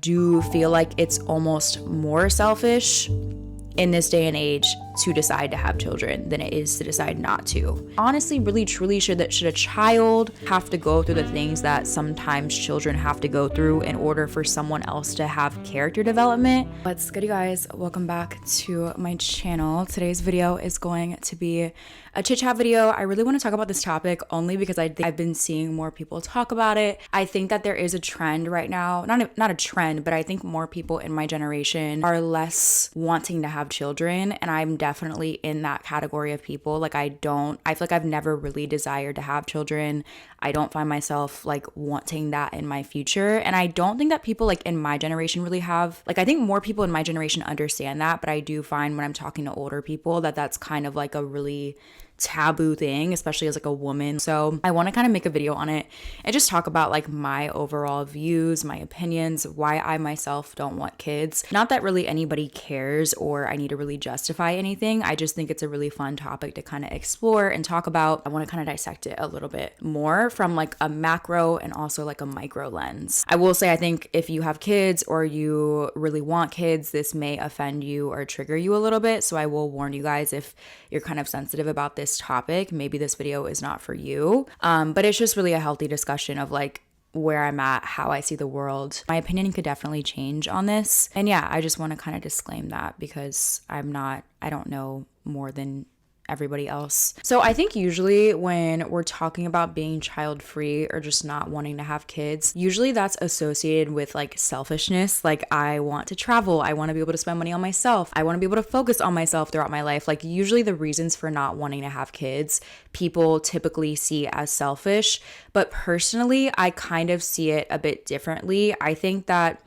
Do feel like it's almost more selfish in this day and age to decide to have children than it is to decide not to. Honestly, really, truly, should a child have to go through the things that sometimes children have to go through in order for someone else to have character development? What's good, you guys? Welcome back to my channel. Today's video is going to be a chit chat video. I really want to talk about this topic only because I think I've been seeing more people talk about it. I think that there is a trend right now, not a trend, but I think more people in my generation are less wanting to have children, and I'm definitely in that category of people. Like I feel like I've never really desired to have children. I don't find myself like wanting that in my future, and I don't think that people like in my generation really have, like I think more people in my generation understand that, but I do find when I'm talking to older people that that's kind of like a really taboo thing, especially as like a woman. So I want to kind of make a video on it and just talk about like my overall views, my opinions, why I myself don't want kids. Not that really anybody cares or I need to really justify anything. I just think it's a really fun topic to kind of explore and talk about. I want to kind of dissect it a little bit more from like a macro and also like a micro lens. I will say I think if you have kids or you really want kids, this may offend you or trigger you a little bit. So I will warn you guys, if you're kind of sensitive about this topic, maybe this video is not for you. But it's just really a healthy discussion of like where I'm at, how I see the world. My opinion could definitely change on this. And yeah, I just want to kind of disclaim that because I don't know more than everybody else. So I think usually when we're talking about being child free or just not wanting to have kids, usually that's associated with like selfishness. Like I want to travel. I want to be able to spend money on myself. I want to be able to focus on myself throughout my life. Like usually the reasons for not wanting to have kids, people typically see as selfish. But personally, I kind of see it a bit differently. I think that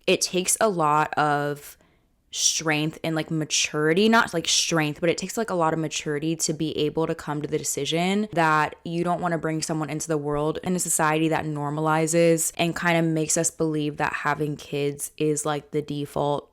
it takes a lot of strength and like maturity, not like strength, but it takes like a lot of maturity to be able to come to the decision that you don't want to bring someone into the world in a society that normalizes and kind of makes us believe that having kids is like the default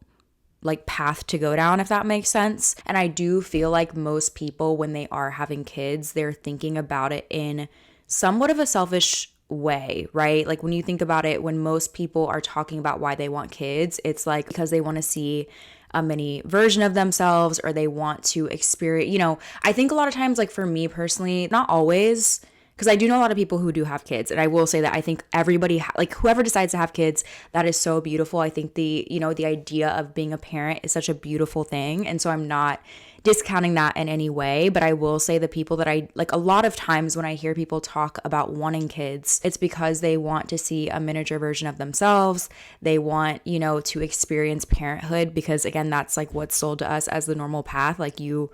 like path to go down, if that makes sense. And I do feel like most people, when they are having kids, they're thinking about it in somewhat of a selfish way, right? Like when you think about it, when most people are talking about why they want kids, it's like because they want to see a mini version of themselves or they want to experience, I think a lot of times, like for me personally, not always, because I do know a lot of people who do have kids, and I will say that I think everybody, like whoever decides to have kids, that is so beautiful. I think the idea of being a parent is such a beautiful thing, and so I'm not discounting that in any way, but I will say the people that I like, a lot of times when I hear people talk about wanting kids, it's because they want to see a miniature version of themselves. They want, to experience parenthood, because again, that's like what's sold to us as the normal path. Like you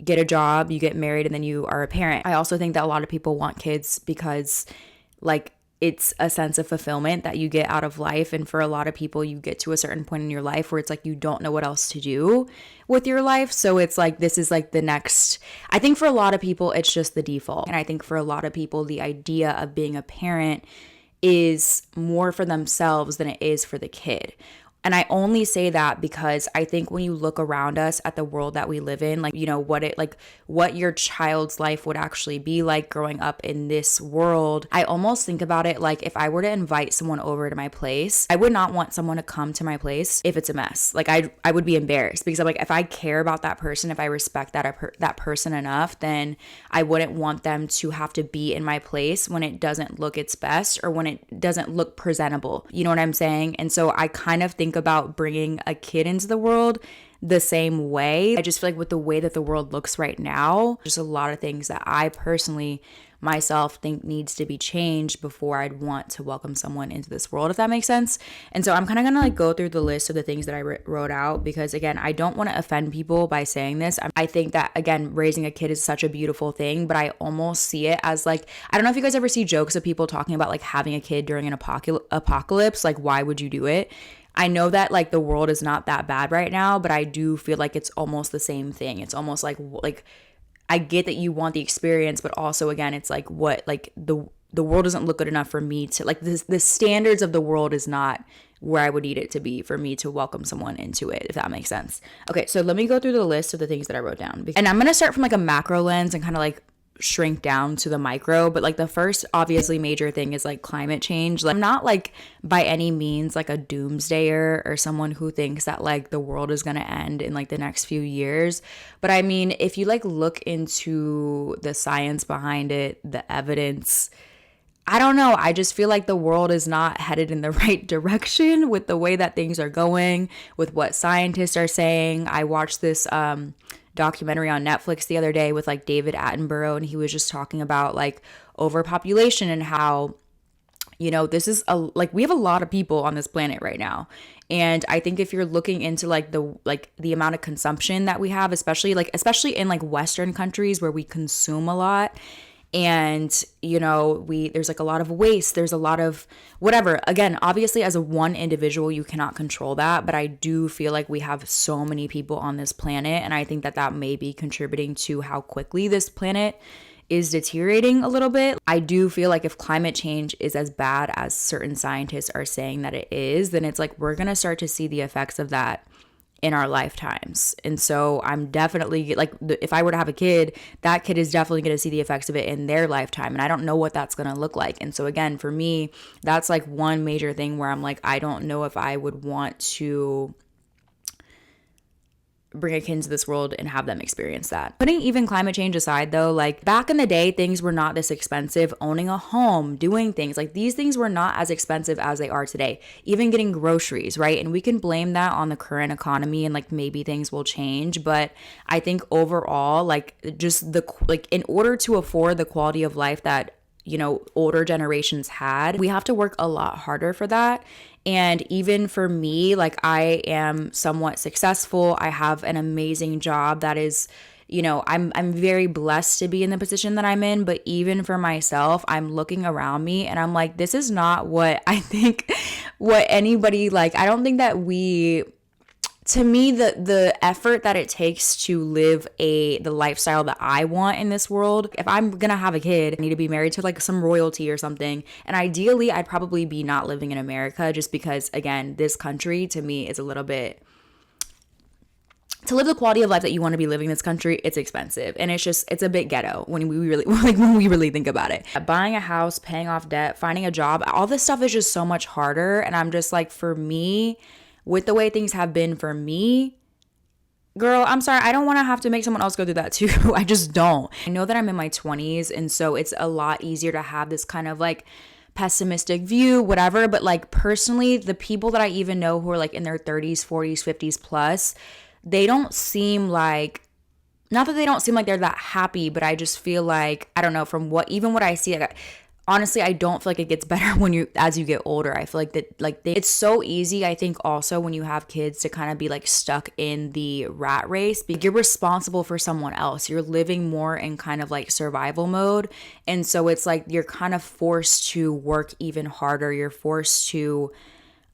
get a job, you get married, and then you are a parent. I also think that a lot of people want kids because like it's a sense of fulfillment that you get out of life. And for a lot of people, you get to a certain point in your life where it's like you don't know what else to do with your life. So it's like this is like the next, I think for a lot of people, it's just the default. And I think for a lot of people, the idea of being a parent is more for themselves than it is for the kid. And I only say that because I think when you look around us at the world that we live in, like, what your child's life would actually be like growing up in this world, I almost think about it like if I were to invite someone over to my place, I would not want someone to come to my place if it's a mess. Like I would be embarrassed, because I'm like, if I care about that person, if I respect that person enough, then I wouldn't want them to have to be in my place when it doesn't look its best or when it doesn't look presentable. You know what I'm saying? And so I kind of think about bringing a kid into the world the same way. I just feel like with the way that the world looks right now, there's a lot of things that I personally myself think needs to be changed before I'd want to welcome someone into this world, if that makes sense. And so I'm kind of gonna like go through the list of the things that I wrote out, because again, I don't want to offend people by saying this. I think that again, raising a kid is such a beautiful thing, but I almost see it as like, I don't know if you guys ever see jokes of people talking about like having a kid during an apocalypse, like why would you do it? I know that like the world is not that bad right now, but I do feel like it's almost the same thing. It's almost like I get that you want the experience, but also again, it's like what, like the world doesn't look good enough for me to like the standards of the world is not where I would need it to be for me to welcome someone into it, if that makes sense. Okay, so let me go through the list of the things that I wrote down. And I'm going to start from like a macro lens and kind of like shrink down to the micro, but like the first obviously major thing is like climate change. Like I'm not like by any means like a doomsdayer or someone who thinks that like the world is going to end in like the next few years, but I mean, if you like look into the science behind it, the evidence, I don't know, I just feel like the world is not headed in the right direction with the way that things are going, with what scientists are saying. I watched this documentary on Netflix the other day with like David Attenborough, and he was just talking about like overpopulation and how, you know, this is like we have a lot of people on this planet right now. And I think if you're looking into like the amount of consumption that we have, especially in like Western countries where we consume a lot, and you know, there's like a lot of waste, there's a lot of whatever. Again, obviously as a one individual you cannot control that, but I do feel like we have so many people on this planet, and I think that may be contributing to how quickly this planet is deteriorating a little bit. I do feel like if climate change is as bad as certain scientists are saying that it is, then it's like we're gonna start to see the effects of that in our lifetimes. And so I'm definitely like, if I were to have a kid, that kid is definitely going to see the effects of it in their lifetime. And I don't know what that's going to look like. And so again, for me, that's like one major thing where I'm like, I don't know if I would want to bring a kid into this world and have them experience that. Putting even climate change aside though, like back in the day, things were not this expensive. Owning a home, doing things like these things were not as expensive as they are today. Even getting groceries, right? And we can blame that on the current economy and like maybe things will change. But I think overall, like just in order to afford the quality of life that, you know, older generations had, we have to work a lot harder for that. And even for me, like I am somewhat successful. I have an amazing job that is, you know, I'm very blessed to be in the position that I'm in. But even for myself, I'm looking around me and I'm like, this is not what I think, what anybody like. I don't think that to me, the effort that it takes to live the lifestyle that I want in this world, if I'm gonna have a kid, I need to be married to like some royalty or something. And ideally, I'd probably be not living in America, just because, again, this country to me is a little bit, to live the quality of life that you want to be living in this country, it's expensive. And it's a bit ghetto when we really like when we really think about it. Buying a house, paying off debt, finding a job, all this stuff is just so much harder. And I'm just like, for me, with the way things have been for me, girl, I'm sorry, I don't want to have to make someone else go through that too. I just don't. I know that I'm in my 20s, and so it's a lot easier to have this kind of like pessimistic view, whatever. But like personally, the people that I even know who are like in their 30s, 40s, 50s plus, they don't seem like, not that they don't seem like they're that happy, but I just feel like, I don't know, from what I see, like, honestly, I don't feel like it gets better as you get older. I feel like it's so easy, I think, also when you have kids to kind of be like stuck in the rat race. You're responsible for someone else. You're living more in kind of like survival mode. And so it's like you're kind of forced to work even harder. You're forced to,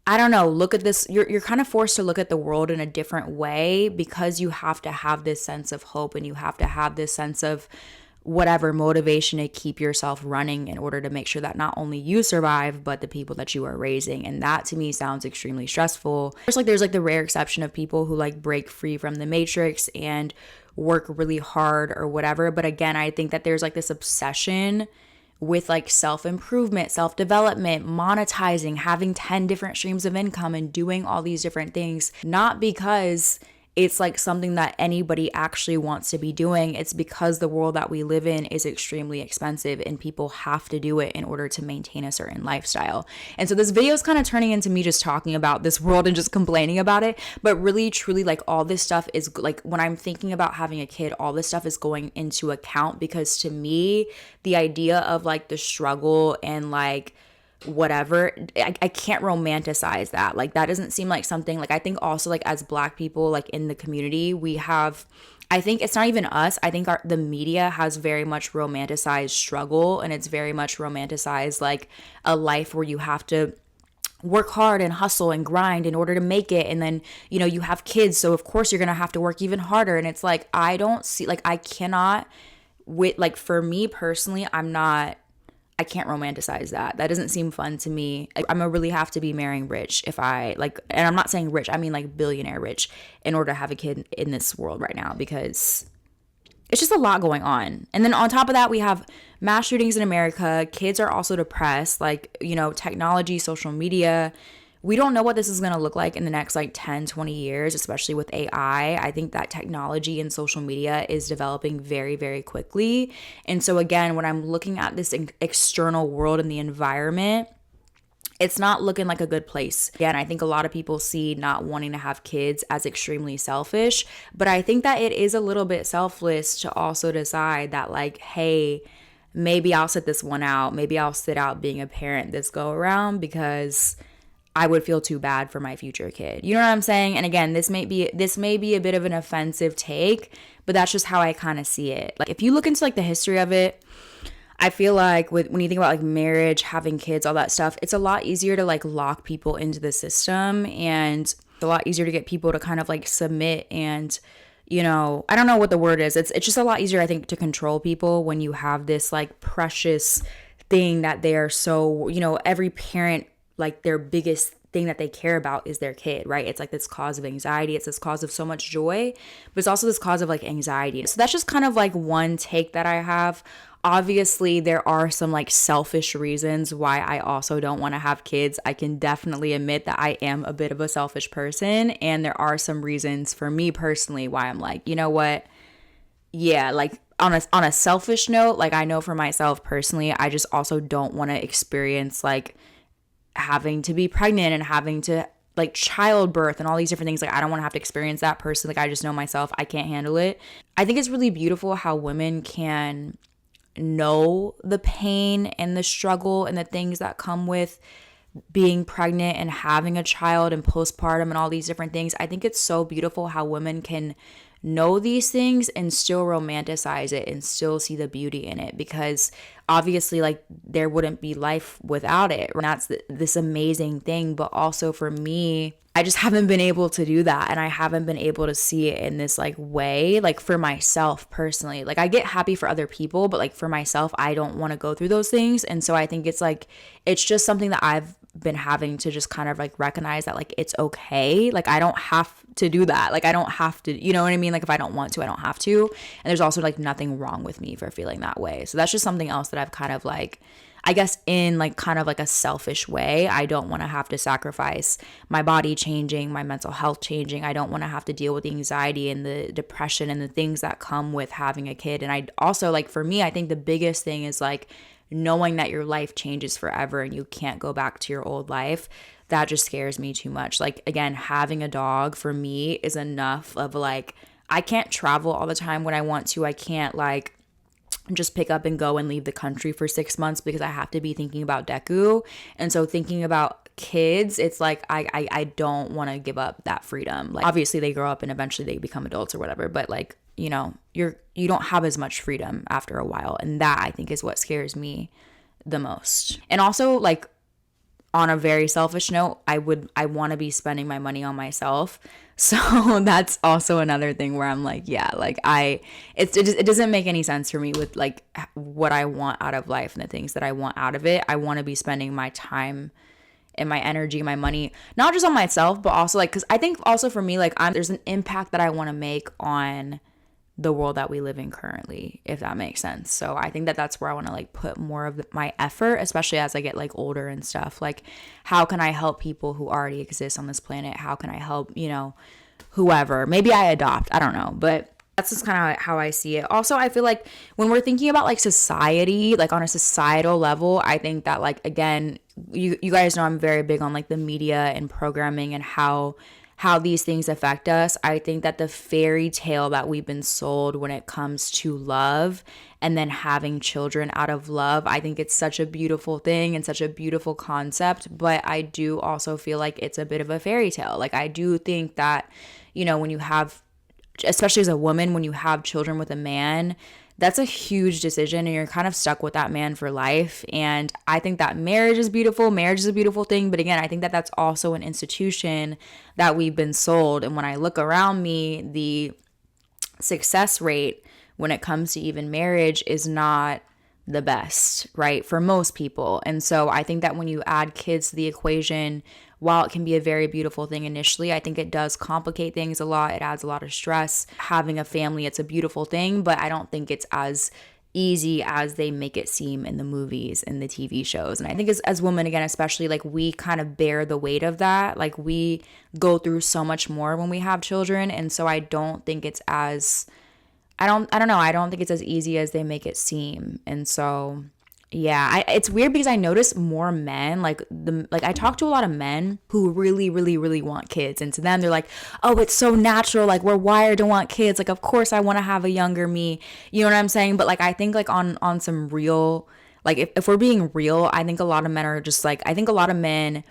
I don't know, look at this. You're kind of forced to look at the world in a different way, because you have to have this sense of hope, and you have to have this sense of whatever motivation to keep yourself running in order to make sure that not only you survive, but the people that you are raising. And that to me sounds extremely stressful. There's like the rare exception of people who like break free from the matrix and work really hard or whatever. But again, I think that there's like this obsession with like self-improvement, self-development, monetizing, having 10 different streams of income and doing all these different things, not because it's like something that anybody actually wants to be doing. It's because the world that we live in is extremely expensive, and people have to do it in order to maintain a certain lifestyle. And so this video is kind of turning into me just talking about this world and just complaining about it. But really, truly, like all this stuff is like, when I'm thinking about having a kid, all this stuff is going into account, because to me, the idea of like the struggle and like whatever, I can't romanticize that. Like that doesn't seem like something, like I think also like as Black people, like in the community, we have, I think it's not even us, I think the media has very much romanticized struggle, and it's very much romanticized like a life where you have to work hard and hustle and grind in order to make it. And then, you know, you have kids, so of course you're gonna have to work even harder. And it's like, I don't see, like I cannot, with like for me personally, I can't romanticize that. That doesn't seem fun to me. I'm gonna really have to be marrying rich if I like, and I'm not saying rich, I mean like billionaire rich, in order to have a kid in this world right now, because it's just a lot going on. And then on top of that, we have mass shootings in America. Kids are also depressed, like, you know, technology, social media. We don't know what this is going to look like in the next like 10, 20 years, especially with AI. I think that technology and social media is developing very, very quickly. And so again, when I'm looking at this external world and the environment, it's not looking like a good place. Again, I think a lot of people see not wanting to have kids as extremely selfish, but I think that it is a little bit selfless to also decide that like, hey, maybe I'll sit this one out. Maybe I'll sit out being a parent this go around because I would feel too bad for my future kid. You know what I'm saying? And again, this may be a bit of an offensive take, but that's just how I kind of see it. Like if you look into like the history of it, I feel like when you think about like marriage, having kids, all that stuff, it's a lot easier to like lock people into the system, and it's a lot easier to get people to kind of like submit and, you know, I don't know what the word is. It's just a lot easier, I think, to control people when you have this like precious thing that they are so, you know, every parent, like their biggest thing that they care about is their kid, right? It's like this cause of anxiety. It's this cause of so much joy, but it's also this cause of like anxiety. So that's just kind of like one take that I have. Obviously, there are some like selfish reasons why I also don't want to have kids. I can definitely admit that I am a bit of a selfish person, and there are some reasons for me personally why I'm like, you know what? Yeah, like on a selfish note, like I know for myself personally, I just also don't want to experience like having to be pregnant and having to like childbirth and all these different things. Like I don't want to have to experience that personally. Like I just know myself, I can't handle it. I think it's really beautiful how women can know the pain and the struggle and the things that come with being pregnant and having a child and postpartum and all these different things. I think it's so beautiful how women can know these things and still romanticize it and still see the beauty in it, because obviously like there wouldn't be life without it. And that's this amazing thing. But also for me, I just haven't been able to do that, and I haven't been able to see it in this like way, like for myself personally. Like I get happy for other people, but like for myself, I don't want to go through those things. And so I think it's like, it's just something that I've been having to just kind of like recognize that like it's okay. Like I don't have to do that. Like I don't have to, you know what I mean? Like if I don't want to, I don't have to. And there's also like nothing wrong with me for feeling that way. So that's just something else that I've kind of like, I guess in like kind of like a selfish way, I don't want to have to sacrifice my body changing, my mental health changing. I don't want to have to deal with the anxiety and the depression and the things that come with having a kid. And I also like, for me, I think the biggest thing is like knowing that your life changes forever and you can't go back to your old life. That just scares me too much. Like again, having a dog for me is enough of like, I can't travel all the time when I want to. I can't like just pick up and go and leave the country for 6 months because I have to be thinking about Deku. And so thinking about kids, it's like I don't want to give up that freedom. Like obviously they grow up and eventually they become adults or whatever, but like, you know, you don't have as much freedom after a while. And that I think is what scares me the most. And also like on a very selfish note, I want to be spending my money on myself. So that's also another thing where I'm like, yeah, like it doesn't make any sense for me with like what I want out of life and the things that I want out of it. I want to be spending my time and my energy, my money, not just on myself, but also like, cause I think also for me, like there's an impact that I want to make on the world that we live in currently, if that makes sense. So I think that that's where I want to like put more of my effort, especially as I get like older and stuff. Like how can I help people who already exist on this planet? How can I help, you know, whoever? Maybe I adopt, I don't know, but that's just kind of how I see it. Also, I feel like when we're thinking about like society, like on a societal level, I think that like, again, you guys know I'm very big on like the media and programming and how these things affect us. I think that the fairy tale that we've been sold when it comes to love and then having children out of love, I think it's such a beautiful thing and such a beautiful concept. But I do also feel like it's a bit of a fairy tale. Like I do think that, you know, when you have, especially as a woman, when you have children with a man, that's a huge decision and you're kind of stuck with that man for life. And I think that marriage is beautiful. Marriage is a beautiful thing. But again, I think that that's also an institution that we've been sold. And when I look around me, the success rate when it comes to even marriage is not the best, right? For most people. And so I think that when you add kids to the equation, while it can be a very beautiful thing initially, I think it does complicate things a lot. It adds a lot of stress. Having a family, it's a beautiful thing, but I don't think it's as easy as they make it seem in the movies and the TV shows. And I think as women, again, especially, like, we kind of bear the weight of that. Like, we go through so much more when we have children. And so I don't think it's as, I don't know. I don't think it's as easy as they make it seem. And so, yeah, it's weird because I notice more men, like I talk to a lot of men who really, really, really want kids. And to them, they're like, oh, it's so natural. Like, we're wired to want kids. Like, of course I want to have a younger me. You know what I'm saying? But like, I think like on some real, like if we're being real, I think a lot of men are just like, I think a lot of men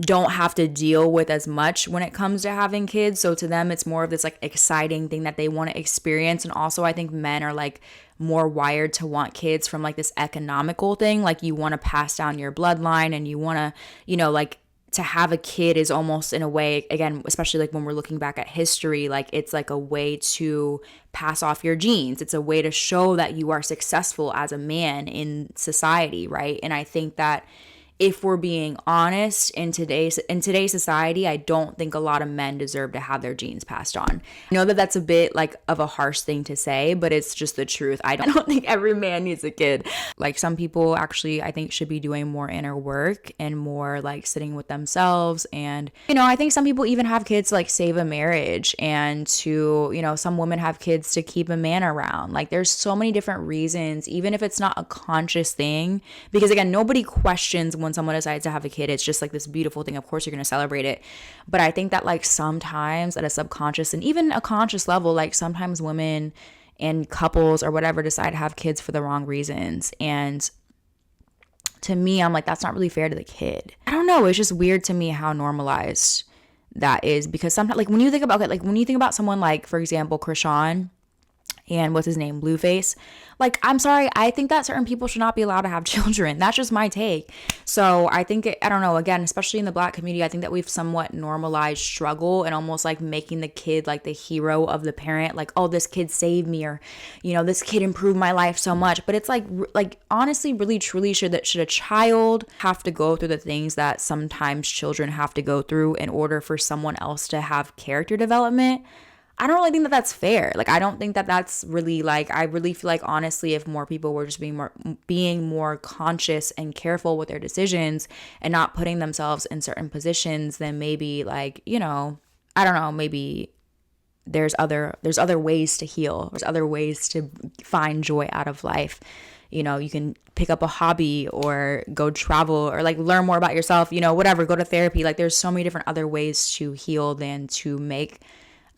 don't have to deal with as much when it comes to having kids. So to them, it's more of this like exciting thing that they want to experience. And also I think men are like more wired to want kids from like this economical thing. Like, you want to pass down your bloodline, and you want to, you know, like, to have a kid is almost in a way, again, especially like when we're looking back at history, like it's like a way to pass off your genes. It's a way to show that you are successful as a man in society, right? And I think that if we're being honest, in today's society, I don't think a lot of men deserve to have their genes passed on. I know that that's a bit like of a harsh thing to say, but it's just the truth. I don't think every man needs a kid. Like, some people actually, I think, should be doing more inner work and more like sitting with themselves. And, you know, I think some people even have kids to like save a marriage, and to, you know, some women have kids to keep a man around. Like, there's so many different reasons, even if it's not a conscious thing, because again, nobody questions when someone decides to have a kid. It's just like this beautiful thing. Of course you're going to celebrate it. But I think that like sometimes at a subconscious and even a conscious level, like sometimes women and couples or whatever decide to have kids for the wrong reasons. And to me, I'm like, that's not really fair to the kid. I don't know. It's just weird to me how normalized that is, because sometimes, like, when you think about it, like when you think about someone like, for example, Krishan and what's his name, Blueface, like, I'm sorry, I think that certain people should not be allowed to have children. That's just my take. So I think, I don't know, again, especially in the Black community, I think that we've somewhat normalized struggle and almost like making the kid like the hero of the parent. Like, oh, this kid saved me, or, you know, this kid improved my life so much. But it's like honestly, really, truly, should a child have to go through the things that sometimes children have to go through in order for someone else to have character development? I don't really think that that's fair. Like, I don't think that that's really, like, I really feel like, honestly, if more people were just being more conscious and careful with their decisions and not putting themselves in certain positions, then maybe, like, you know, I don't know, maybe there's other ways to heal. There's other ways to find joy out of life. You know, you can pick up a hobby or go travel or like learn more about yourself, you know, whatever, go to therapy. Like, there's so many different other ways to heal than to make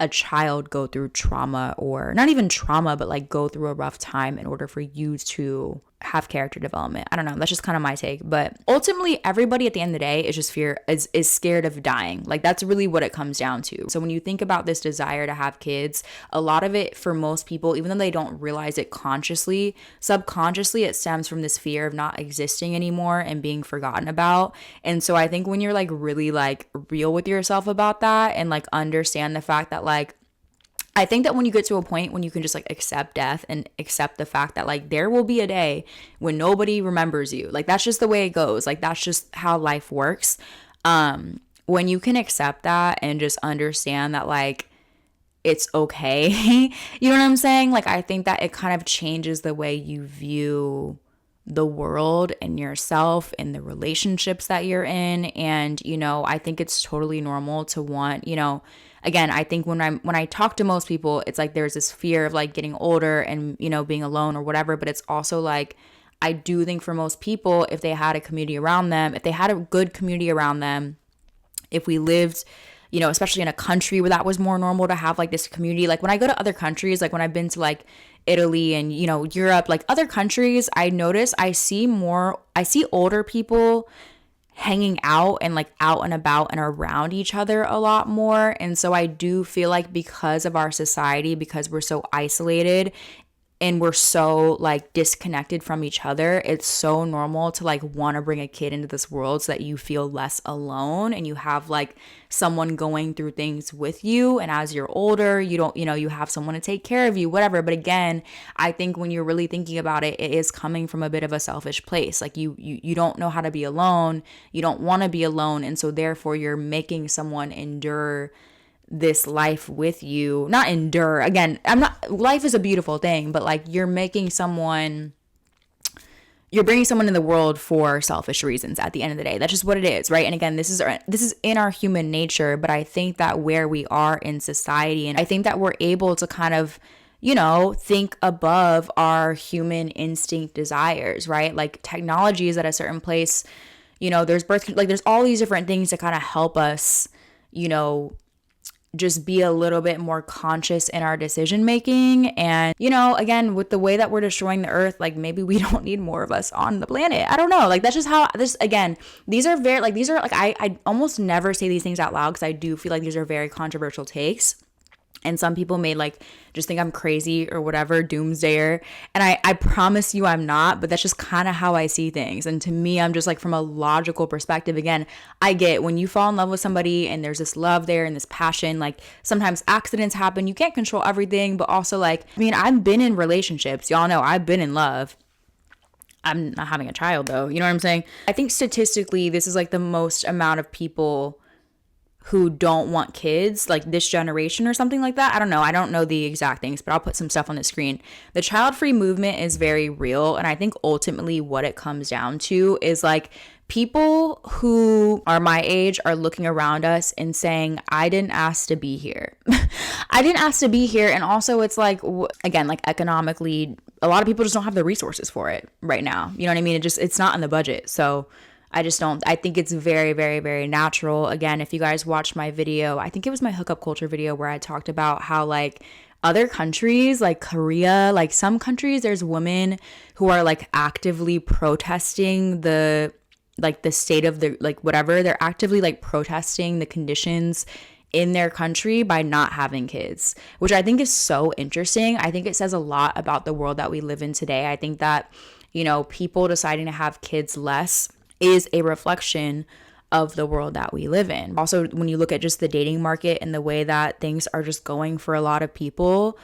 a child go through trauma, or not even trauma, but like go through a rough time in order for you to have character development. I don't know. That's just kind of my take. But ultimately, everybody at the end of the day is just is scared of dying. Like, that's really what it comes down to. So when you think about this desire to have kids, a lot of it for most people, even though they don't realize it consciously, subconsciously, it stems from this fear of not existing anymore and being forgotten about. And so I think when you're like really like real with yourself about that and like understand the fact that like, I think that when you get to a point when you can just like accept death and accept the fact that like there will be a day when nobody remembers you. Like, that's just the way it goes. Like, that's just how life works. When you can accept that and just understand that like it's okay, you know what I'm saying? Like, I think that it kind of changes the way you view the world and yourself and the relationships that you're in. And, you know, I think it's totally normal to want, you know, again, I think when I talk to most people, it's like there's this fear of like getting older and, you know, being alone or whatever. But it's also like, I do think for most people, if they had a community around them, if they had a good community around them, if we lived, you know, especially in a country where that was more normal to have like this community. Like, when I go to other countries, like when I've been to like Italy and, you know, Europe, like other countries, I notice I see older people hanging out and like out and about and around each other a lot more. And so I do feel like because of our society, because we're so isolated, and we're so like disconnected from each other, it's so normal to like want to bring a kid into this world so that you feel less alone and you have like someone going through things with you. And as you're older, you don't, you have someone to take care of you, whatever. But again, I think when you're really thinking about it, it is coming from a bit of a selfish place. Like you don't know how to be alone. You don't want to be alone. And so therefore you're making someone endure this life with you. Not endure, again, life is a beautiful thing, but like you're bringing someone in the world for selfish reasons at the end of the day. That's just what it is, right? And again, this is in our human nature, but I think that where we are in society, and I think that we're able to kind of, think above our human instinct desires, right? Like technology is at a certain place, there's there's all these different things to kind of help us, just be a little bit more conscious in our decision making. And, again, with the way that we're destroying the earth, like maybe we don't need more of us on the planet. I don't know. Like that's just how these are I almost never say these things out loud because I do feel like these are very controversial takes. And some people may like just think I'm crazy or whatever, doomsdayer. And I promise you I'm not, but that's just kind of how I see things. And to me, I'm just like from a logical perspective, again, I get when you fall in love with somebody and there's this love there and this passion, like sometimes accidents happen. You can't control everything, but also like, I've been in relationships. Y'all know I've been in love. I'm not having a child though. You know what I'm saying? I think statistically, this is like the most amount of people who don't want kids, like this generation or something like that. I don't know. I don't know the exact things, but I'll put some stuff on the screen. The child-free movement is very real. And I think ultimately what it comes down to is like people who are my age are looking around us and saying, I didn't ask to be here. I didn't ask to be here. And also it's like, again, like economically, a lot of people just don't have the resources for it right now. You know what I mean? It's not in the budget. So I think it's very, very, very natural. Again, if you guys watched my video, I think it was my hookup culture video where I talked about how like other countries like Korea, like some countries, there's women who are like actively protesting the state of the, like whatever, they're actively like protesting the conditions in their country by not having kids, which I think is so interesting. I think it says a lot about the world that we live in today. I think that, people deciding to have kids less is a reflection of the world that we live in. Also, when you look at just the dating market and the way that things are just going for a lot of people,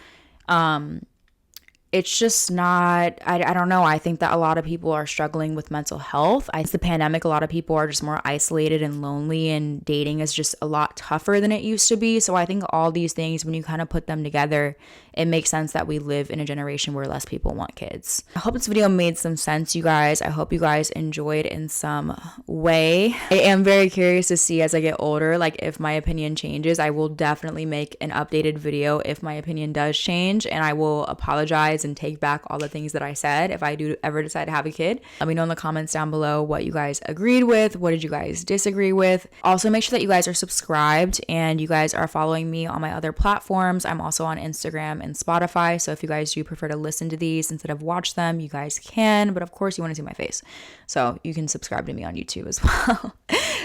it's just not, I don't know. I think that a lot of people are struggling with mental health. It's the pandemic. A lot of people are just more isolated and lonely, and dating is just a lot tougher than it used to be. So I think all these things, when you kind of put them together, it makes sense that we live in a generation where less people want kids. I hope this video made some sense, you guys. I hope you guys enjoyed in some way. I am very curious to see as I get older, like if my opinion changes. I will definitely make an updated video if my opinion does change, and I will apologize and take back all the things that I said if I do ever decide to have a kid. Let me know in the comments down below what you guys agreed with, what did you guys disagree with. Also, make sure that you guys are subscribed and you guys are following me on my other platforms. I'm also on Instagram and Spotify, so if you guys do prefer to listen to these instead of watch them, you guys can, but of course you want to see my face, so you can subscribe to me on YouTube as well.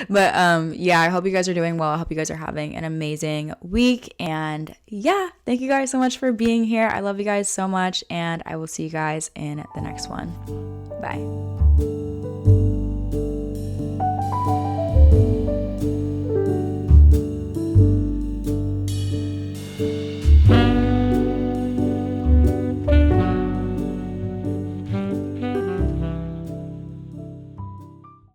But yeah, I hope you guys are doing well. I hope you guys are having an amazing week, and yeah, thank you guys so much for being here. I love you guys so much, and I will see you guys in the next one. Bye.